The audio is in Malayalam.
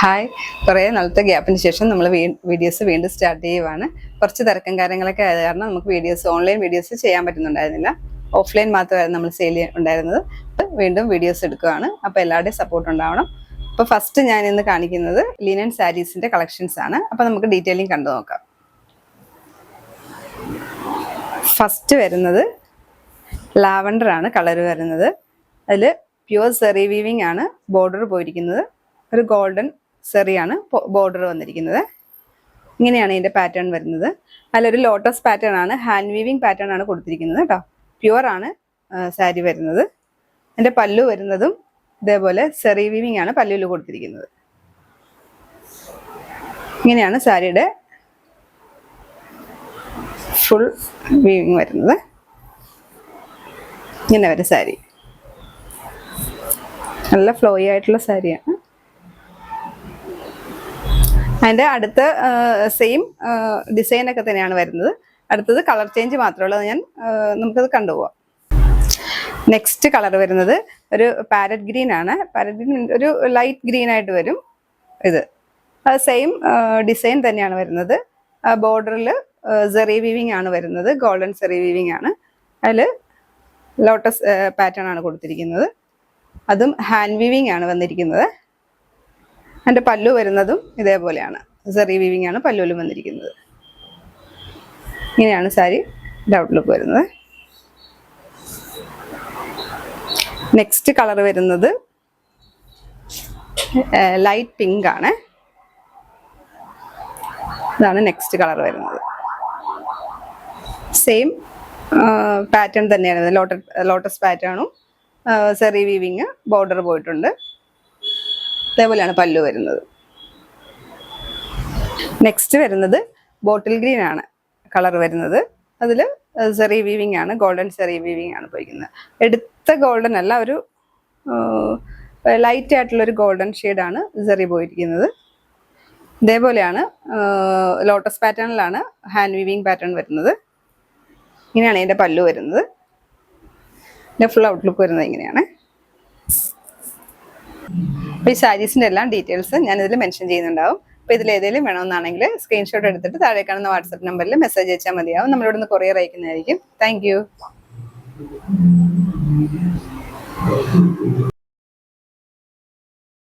ഹായ്, കുറേ നാളത്തെ ഗ്യാപ്പിന് ശേഷം നമ്മൾ വീഡിയോസ് വീണ്ടും സ്റ്റാർട്ട് ചെയ്യുവാണ്. കുറച്ച് തിരക്കും കാര്യങ്ങളൊക്കെ ആയത് കാരണം നമുക്ക് ഓൺലൈൻ വീഡിയോസ് ചെയ്യാൻ പറ്റുന്നുണ്ടായിരുന്നില്ല. ഓഫ്ലൈൻ മാത്രമായിരുന്നു നമ്മൾ സെയിൽ ഉണ്ടായിരുന്നത്. വീണ്ടും വീഡിയോസ് എടുക്കുകയാണ്. അപ്പോൾ എല്ലാവരുടെയും സപ്പോർട്ട് ഉണ്ടാവണം. അപ്പോൾ ഫസ്റ്റ് ഞാൻ ഇന്ന് കാണിക്കുന്നത് ലിനൻ സാരീസിൻ്റെ കളക്ഷൻസ് ആണ്. അപ്പോൾ നമുക്ക് ഡീറ്റെയിലിംഗ് കണ്ടു നോക്കാം. ഫസ്റ്റ് വരുന്നത് ലാവൻഡർ ആണ് കളർ വരുന്നത്. അതിൽ പ്യുവർ സെറി വീവിംഗ് ആണ് ബോർഡർ പോയിരിക്കുന്നത്. ഒരു ഗോൾഡൻ സെറിയാണ് ബോർഡർ വന്നിരിക്കുന്നത്. ഇങ്ങനെയാണ് ഇതിൻ്റെ പാറ്റേൺ വരുന്നത്. അതിലൊരു ലോട്ടസ് പാറ്റേൺ ആണ്, ഹാൻഡ് വീവിംഗ് പാറ്റേൺ ആണ് കൊടുത്തിരിക്കുന്നത് കേട്ടോ. പ്യുവർ ആണ് സാരി വരുന്നത്. എൻ്റെ പല്ലു വരുന്നതും ഇതേപോലെ സെറി വീവിംഗ് ആണ് പല്ലുവിൽ കൊടുത്തിരിക്കുന്നത്. ഇങ്ങനെയാണ് സാരിയുടെ ഫുൾ വീവിംഗ് വരുന്നത്. ഇങ്ങനെ വരും സാരി. നല്ല ഫ്ലോയി ആയിട്ടുള്ള സാരിയാണ്. അതിൻ്റെ അടുത്ത സെയിം ഡിസൈനൊക്കെ തന്നെയാണ് വരുന്നത്. അടുത്തത് കളർ ചേഞ്ച് മാത്രമേ ഉള്ളൂ. നമുക്കത് കണ്ടുപോവാം. നെക്സ്റ്റ് കളർ വരുന്നത് ഒരു പാരറ്റ് ഗ്രീൻ ആണ്. പാരറ്റ് ഗ്രീൻ ഒരു ലൈറ്റ് ഗ്രീൻ ആയിട്ട് വരും. ഇത് സെയിം ഡിസൈൻ തന്നെയാണ് വരുന്നത്. ബോർഡറിൽ സെറി വീവിംഗ് ആണ് വരുന്നത്. ഗോൾഡൻ സെറി വീവിംഗ് ആണ്. അതിൽ ലോട്ടസ് പാറ്റേൺ ആണ് കൊടുത്തിരിക്കുന്നത്. അതും ഹാൻഡ് വീവിംഗ് ആണ് വന്നിരിക്കുന്നത്. എൻ്റെ പല്ലു വരുന്നതും ഇതേപോലെയാണ്. സെറി വീവിംഗ് ആണ് പല്ലുവിലും വന്നിരിക്കുന്നത്. ഇങ്ങനെയാണ് സാരി ഔട്ട്ലുക്ക് വരുന്നത്. നെക്സ്റ്റ് കളർ വരുന്നത് ലൈറ്റ് പിങ്ക് ആണ്. ഇതാണ് നെക്സ്റ്റ് കളർ വരുന്നത്. സെയിം പാറ്റേൺ തന്നെയാണ്. ലോട്ടസ് പാറ്റേണും സെറി വീവിങ് ബോർഡർ പോയിട്ടുണ്ട്. അതേപോലെയാണ് പല്ലു വരുന്നത്. നെക്സ്റ്റ് വരുന്നത് ബോട്ടിൽ ഗ്രീൻ ആണ് കളർ വരുന്നത്. അതിൽ സെറി വീവിംഗ് ആണ്, ഗോൾഡൻ സെറി വീവിംഗ് ആണ് പോയിരിക്കുന്നത്. എടുത്ത ഗോൾഡൻ അല്ല, ഒരു ലൈറ്റ് ആയിട്ടുള്ളൊരു ഗോൾഡൻ ഷെയ്ഡാണ് സെറി പോയിരിക്കുന്നത്. ഇതേപോലെയാണ് ലോട്ടസ് പാറ്റേണിലാണ് ഹാൻഡ് വീവിംഗ് പാറ്റേൺ വരുന്നത്. ഇങ്ങനെയാണ് ഇതിൻ്റെ പല്ലു വരുന്നത്. ഇതിൻ്റെ ഫുൾ ഔട്ട്ലുക്ക് വരുന്നത് ഇങ്ങനെയാണ്. അപ്പോൾ ഈ സാരീസിൻ്റെ എല്ലാം ഡീറ്റെയിൽസ് ഞാനിതിൽ മെൻഷൻ ചെയ്യുന്നുണ്ടാവും. അപ്പോൾ ഇതിലേതെങ്കിലും വേണമെന്നാണെങ്കിൽ സ്ക്രീൻഷോട്ട് എടുത്തിട്ട് താഴെ കാണുന്ന വാട്സപ്പ് നമ്പറിൽ മെസ്സേജ് അയച്ചാൽ മതിയാവും. നമ്മളിവിടെ നിന്ന് കൊറിയർ അയക്കുന്നതായിരിക്കും. Thank you.